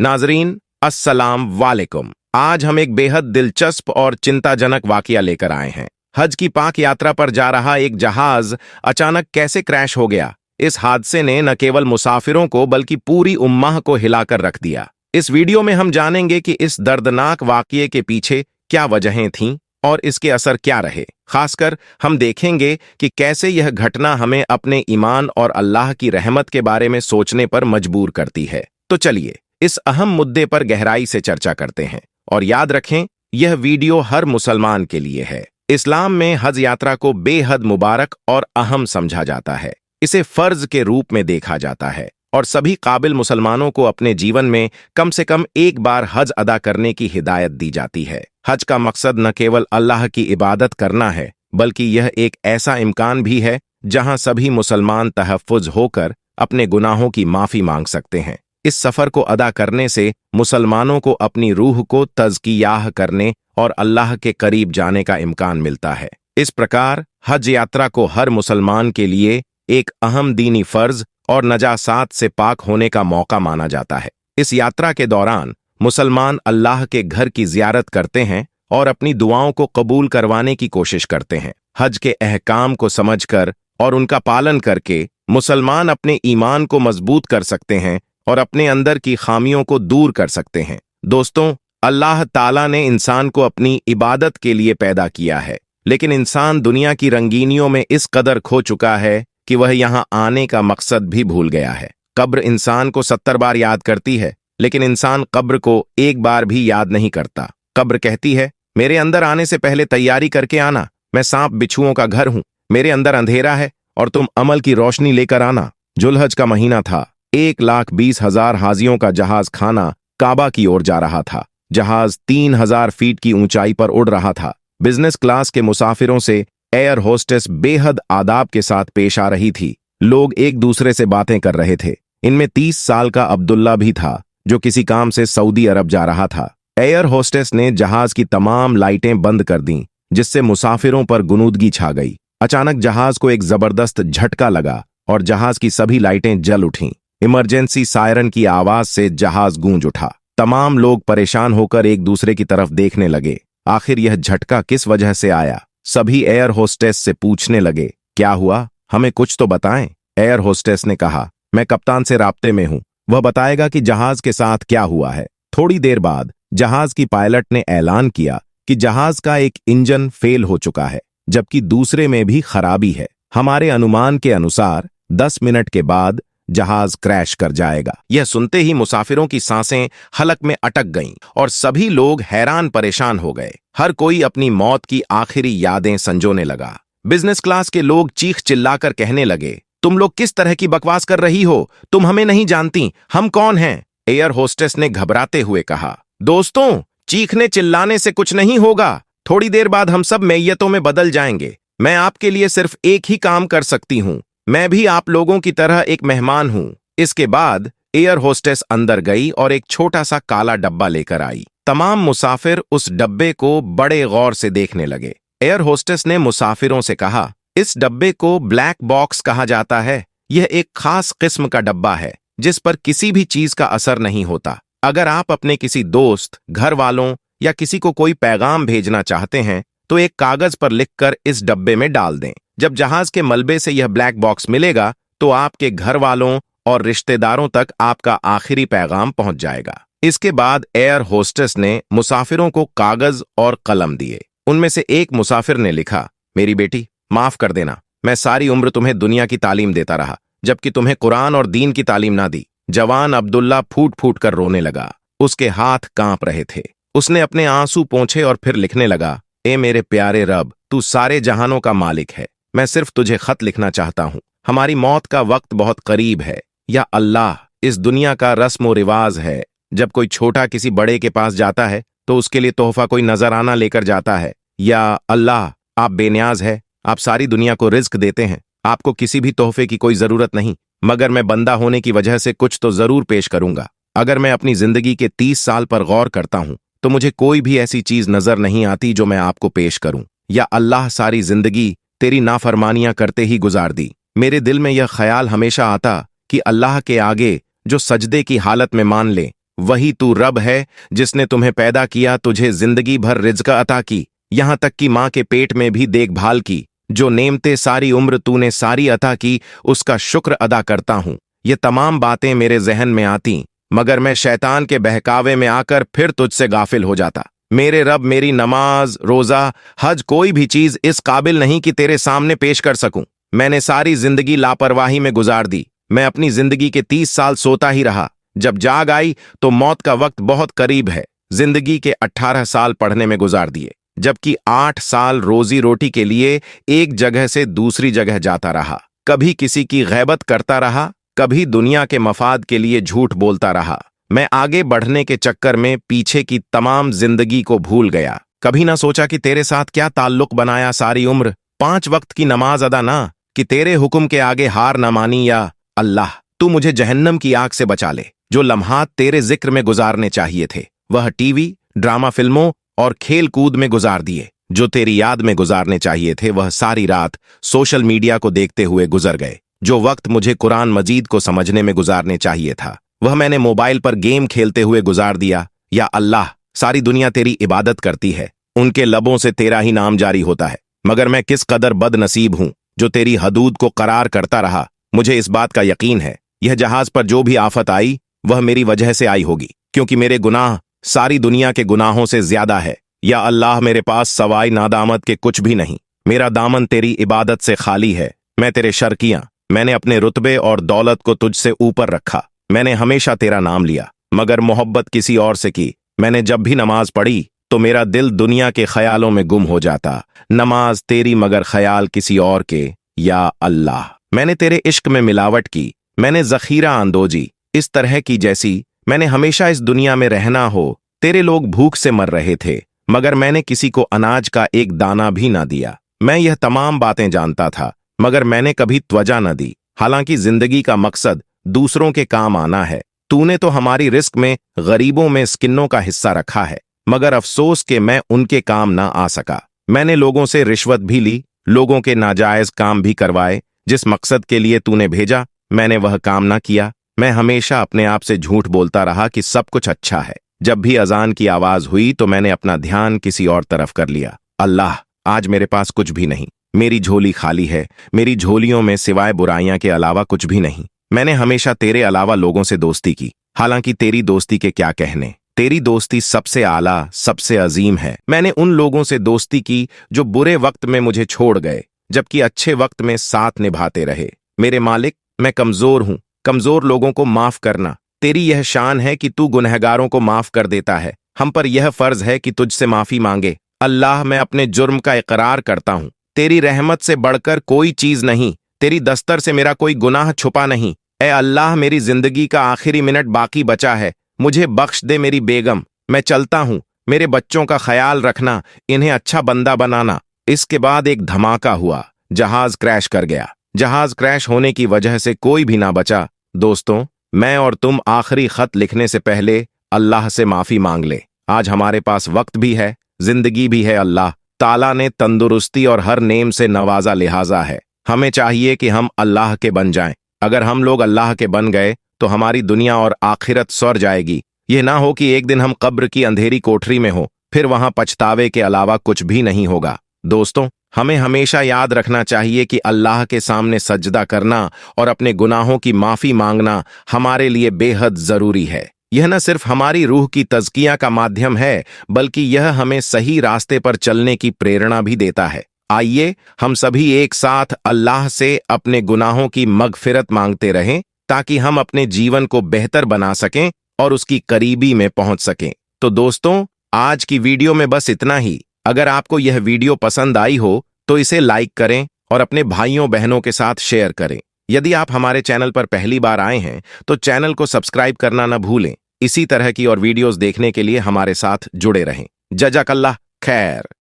नाजरीन, अस्सलाम वालेकुम। आज हम एक बेहद दिलचस्प और चिंताजनक वाकया लेकर आए हैं। हज की पाक यात्रा पर जा रहा एक जहाज अचानक कैसे क्रैश हो गया। इस हादसे ने न केवल मुसाफिरों को बल्कि पूरी उम्माह को हिलाकर रख दिया। इस वीडियो में हम जानेंगे कि इस दर्दनाक वाकये के पीछे क्या वजहें थीं और इसके असर क्या रहे। खासकर हम देखेंगे कि कैसे यह घटना हमें अपने ईमान और अल्लाह की रहमत के बारे में सोचने पर मजबूर करती है। तो चलिए इस अहम मुद्दे पर गहराई से चर्चा करते हैं। और याद रखें, यह वीडियो हर मुसलमान के लिए है। इस्लाम में हज यात्रा को बेहद मुबारक और अहम समझा जाता है। इसे फर्ज के रूप में देखा जाता है और सभी काबिल मुसलमानों को अपने जीवन में कम से कम एक बार हज अदा करने की हिदायत दी जाती है। हज का मकसद न केवल अल्लाह की इबादत करना है, बल्कि यह एक ऐसा इम्कान भी है जहां सभी मुसलमान तहफ़्फ़ुज़ होकर अपने गुनाहों की माफ़ी मांग सकते हैं। इस सफ़र को अदा करने से मुसलमानों को अपनी रूह को तज़कियाह करने और अल्लाह के करीब जाने का इम्कान मिलता है। इस प्रकार हज यात्रा को हर मुसलमान के लिए एक अहम दीनी फ़र्ज और नजासात से पाक होने का मौका माना जाता है। इस यात्रा के दौरान मुसलमान अल्लाह के घर की ज़ियारत करते हैं और अपनी दुआओं को कबूल करवाने की कोशिश करते हैं। हज के अहकाम को समझकर और उनका पालन करके मुसलमान अपने ईमान को मजबूत कर सकते हैं और अपने अंदर की खामियों को दूर कर सकते हैं। दोस्तों, अल्लाह ताला ने इंसान को अपनी इबादत के लिए पैदा किया है, लेकिन इंसान दुनिया की रंगीनियों में इस कदर खो चुका है कि वह यहाँ आने का मकसद भी भूल गया है। कब्र इंसान को 70 बार याद करती है, लेकिन इंसान कब्र को एक बार भी याद नहीं करता। कब्र कहती है, मेरे अंदर आने से पहले तैयारी करके आना, मैं सांप बिच्छुओं का घर हूं। मेरे अंदर अंधेरा है और तुम अमल की रोशनी लेकर आना। जुल्हज का महीना था। 1,20,000 हाजियों का जहाज खाना काबा की ओर जा रहा था। जहाज 3,000 फीट की ऊंचाई पर उड़ रहा था। बिजनेस क्लास के मुसाफिरों से एयर होस्टेस बेहद आदाब के साथ पेश आ रही थी। लोग एक दूसरे से बातें कर रहे थे। इनमें 30 साल का अब्दुल्ला भी था, जो किसी काम से सऊदी अरब जा रहा था। एयर होस्टेस ने जहाज की तमाम लाइटें बंद कर दीं, जिससे मुसाफिरों पर गुनूदगी छा गई। अचानक जहाज को एक जबरदस्त झटका लगा और जहाज की सभी लाइटें जल उठीं। इमरजेंसी सायरन की आवाज से जहाज गूंज उठा। तमाम लोग परेशान होकर एक दूसरे की तरफ देखने लगे। आखिर यह झटका किस वजह से आया? सभी एयर होस्टेस से पूछने लगे, क्या हुआ, हमें कुछ तो बताएं। एयर होस्टेस ने कहा, मैं कप्तान से राब्ते में हूं, वह बताएगा कि जहाज के साथ क्या हुआ है। थोड़ी देर बाद जहाज की पायलट ने ऐलान किया कि जहाज का एक इंजन फेल हो चुका है, जबकि दूसरे में भी खराबी है। हमारे अनुमान के अनुसार 10 मिनट के बाद जहाज क्रैश कर जाएगा। यह सुनते ही मुसाफिरों की सांसें हलक में अटक गईं और सभी लोग हैरान परेशान हो गए। हर कोई अपनी मौत की आखिरी यादें संजोने लगा। बिजनेस क्लास के लोग चीख चिल्लाकर कहने लगे, तुम लोग किस तरह की बकवास कर रही हो? तुम हमें नहीं जानती, हम कौन हैं? एयर होस्टेस ने घबराते हुए कहा, दोस्तों, चीखने चिल्लाने से कुछ नहीं होगा। थोड़ी देर बाद हम सब मैयतों में बदल जाएंगे। मैं आपके लिए सिर्फ एक ही काम कर सकती हूं। मैं भी आप लोगों की तरह एक मेहमान हूं। इसके बाद एयर होस्टेस अंदर गई और एक छोटा सा काला डब्बा लेकर आई। तमाम मुसाफिर उस डब्बे को बड़े गौर से देखने लगे। एयर होस्टेस ने मुसाफिरों से कहा, इस डब्बे को ब्लैक बॉक्स कहा जाता है। यह एक खास किस्म का डब्बा है जिस पर किसी भी चीज का असर नहीं होता। अगर आप अपने किसी दोस्त, घर वालों या किसी को कोई पैगाम भेजना चाहते हैं तो एक कागज पर लिखकर इस डब्बे में डाल दें। जब जहाज के मलबे से यह ब्लैक बॉक्स मिलेगा तो आपके घर वालों और रिश्तेदारों तक आपका आखिरी पैगाम पहुंच जाएगा। इसके बाद एयर होस्टेस ने मुसाफिरों को कागज और कलम दिए। उनमें से एक मुसाफिर ने लिखा, मेरी बेटी, माफ कर देना, मैं सारी उम्र तुम्हें दुनिया की तालीम देता रहा, जबकि तुम्हें कुरान और दीन की तालीम ना दी। जवान अब्दुल्ला फूट फूट कर रोने लगा। उसके हाथ कांप रहे थे। उसने अपने आंसू पोंछे और फिर लिखने लगा, ए मेरे प्यारे रब, तू सारे जहानों का मालिक है। मैं सिर्फ तुझे खत लिखना चाहता हूं। हमारी मौत का वक्त बहुत करीब है। या अल्लाह, इस दुनिया का रस्म व रिवाज है, जब कोई छोटा किसी बड़े के पास जाता है तो उसके लिए तोहफा कोई नजराना लेकर जाता है। या अल्लाह, आप बेनियाज है, आप सारी दुनिया को रिज्क देते हैं, आपको किसी भी तोहफे की कोई जरूरत नहीं, मगर मैं बंदा होने की वजह से कुछ तो जरूर पेश करूंगा। अगर मैं अपनी जिंदगी के 30 साल पर गौर करता हूं तो मुझे कोई भी ऐसी चीज नजर नहीं आती जो मैं आपको पेश करूं। या अल्लाह, सारी जिंदगी तेरी नाफरमानियां करते ही गुजार दी। मेरे दिल में यह ख्याल हमेशा आता कि अल्लाह के आगे जो सजदे की हालत में मान ले वही तू रब है जिसने तुम्हें पैदा किया, तुझे जिंदगी भर रिज़्क़ अता की, यहाँ तक कि माँ के पेट में भी देखभाल की। जो नेमते सारी उम्र तूने सारी अता की, उसका शुक्र अदा करता हूँ। ये तमाम बातें मेरे जहन में आती, मगर मैं शैतान के बहकावे में आकर फिर तुझसे गाफिल हो जाता। मेरे रब, मेरी नमाज, रोजा, हज, कोई भी चीज इस काबिल नहीं कि तेरे सामने पेश कर सकूं। मैंने सारी जिंदगी लापरवाही में गुजार दी। मैं अपनी जिंदगी के 30 साल सोता ही रहा। जब जाग आई तो मौत का वक्त बहुत करीब है। जिंदगी के 18 साल पढ़ने में गुजार दिए, जबकि 8 साल रोजी रोटी के लिए एक जगह से दूसरी जगह जाता रहा। कभी किसी की गैबत करता रहा, कभी दुनिया के मफाद के लिए झूठ बोलता रहा। मैं आगे बढ़ने के चक्कर में पीछे की तमाम जिंदगी को भूल गया। कभी ना सोचा कि तेरे साथ क्या ताल्लुक बनाया सारी उम्र। 5 वक्त की नमाज अदा ना, कि तेरे हुक्म के आगे हार न मानी। या अल्लाह, तू मुझे जहन्नम की आग से बचा ले। जो लम्हात तेरे जिक्र में गुजारने चाहिए थे, वह टीवी, ड्रामा फिल्मों और खेल कूद में गुजार दिए। जो तेरी याद में गुजारने चाहिए थे, वह सारी रात सोशल मीडिया को देखते हुए गुजर गए। जो वक्त मुझे कुरान मजीद को समझने में गुजारने चाहिए था, वह मैंने मोबाइल पर गेम खेलते हुए गुजार दिया। या अल्लाह, सारी दुनिया तेरी इबादत करती है, उनके लबों से तेरा ही नाम जारी होता है, मगर मैं किस कदर बदनसीब हूं जो तेरी हदूद को करार करता रहा। मुझे इस बात का यकीन है, यह जहाज पर जो भी आफत आई वह मेरी वजह से आई होगी, क्योंकि मेरे गुनाह सारी दुनिया के गुनाहों से ज्यादा है। या अल्लाह, मेरे पास सवाई नादामत के कुछ भी नहीं। मेरा दामन तेरी इबादत से खाली है। मैं तेरे शर किया, मैंने अपने रुतबे और दौलत को तुझसे ऊपर रखा। मैंने हमेशा तेरा नाम लिया, मगर मोहब्बत किसी और से की। मैंने जब भी नमाज पढ़ी तो मेरा दिल दुनिया के ख्यालों में गुम हो जाता। नमाज तेरी मगर ख्याल किसी और के। या अल्लाह, मैंने तेरे इश्क में मिलावट की। मैंने जखीरा अंदोजी इस तरह की जैसी मैंने हमेशा इस दुनिया में रहना हो। तेरे लोग भूख से मर रहे थे, मगर मैंने किसी को अनाज का एक दाना भी ना दिया। मैं यह तमाम बातें जानता था, मगर मैंने कभी त्वजा न दी। हालांकि जिंदगी का मकसद दूसरों के काम आना है। तूने तो हमारी रिस्क में गरीबों में स्किन्नों का हिस्सा रखा है, मगर अफसोस कि मैं उनके काम ना आ सका। मैंने लोगों से रिश्वत भी ली, लोगों के नाजायज काम भी करवाए। जिस मकसद के लिए तूने भेजा, मैंने वह काम ना किया। मैं हमेशा अपने आप से झूठ बोलता रहा कि सब कुछ अच्छा है। जब भी अजान की आवाज हुई तो मैंने अपना ध्यान किसी और तरफ कर लिया। अल्लाह, आज मेरे पास कुछ भी नहीं। मेरी झोली खाली है। मेरी झोलियों में सिवाय बुराइयां के अलावा कुछ भी नहीं। मैंने हमेशा तेरे अलावा लोगों से दोस्ती की, हालांकि तेरी दोस्ती के क्या कहने। तेरी दोस्ती सबसे आला, सबसे अजीम है। मैंने उन लोगों से दोस्ती की जो बुरे वक्त में मुझे छोड़ गए, जबकि अच्छे वक्त में साथ निभाते रहे। मेरे मालिक, मैं कमजोर हूं। कमजोर लोगों को माफ करना तेरी यह शान है कि तू गुनहगारों को माफ कर देता है। हम पर यह फर्ज है कि तुझसे माफी मांगे। अल्लाह, मैं अपने जुर्म का इकरार करता हूं। तेरी रहमत से बढ़कर कोई चीज नहीं। तेरी दस्तर से मेरा कोई गुनाह छुपा नहीं। ए अल्लाह, मेरी जिंदगी का आखिरी मिनट बाकी बचा है। मुझे बख्श दे मेरी बेगम। मैं चलता हूं। मेरे बच्चों का ख्याल रखना, इन्हें अच्छा बंदा बनाना। इसके बाद एक धमाका हुआ। जहाज क्रैश कर गया। जहाज क्रैश होने की वजह से कोई भी ना बचा। दोस्तों, मैं और तुम आखिरी खत लिखने से पहले अल्लाह से माफी मांग ले। आज हमारे पास वक्त भी है, जिंदगी भी है। अल्लाह ताला ने तंदुरुस्ती और हर नेम से नवाजा, लिहाजा है हमें चाहिए कि हम अल्लाह के बन जाएं। अगर हम लोग अल्लाह के बन गए तो हमारी दुनिया और आखिरत सवर जाएगी। ये ना हो कि एक दिन हम कब्र की अंधेरी कोठरी में हो, फिर वहां पछतावे के अलावा कुछ भी नहीं होगा। दोस्तों, हमें हमेशा याद रखना चाहिए कि अल्लाह के सामने सजदा करना और अपने गुनाहों की माफी मांगना हमारे लिए बेहद जरूरी है। यह न सिर्फ हमारी रूह की तज़किया का माध्यम है, बल्कि यह हमें सही रास्ते पर चलने की प्रेरणा भी देता है। आइए हम सभी एक साथ अल्लाह से अपने गुनाहों की मगफिरत मांगते रहें, ताकि हम अपने जीवन को बेहतर बना सकें और उसकी करीबी में पहुंच सकें। तो दोस्तों, आज की वीडियो में बस इतना ही। अगर आपको यह वीडियो पसंद आई हो तो इसे लाइक करें और अपने भाइयों बहनों के साथ शेयर करें। यदि आप हमारे चैनल पर पहली बार आए हैं तो चैनल को सब्सक्राइब करना न भूलें। इसी तरह की और वीडियोस देखने के लिए हमारे साथ जुड़े रहें। जज़ाकल्लाह खैर।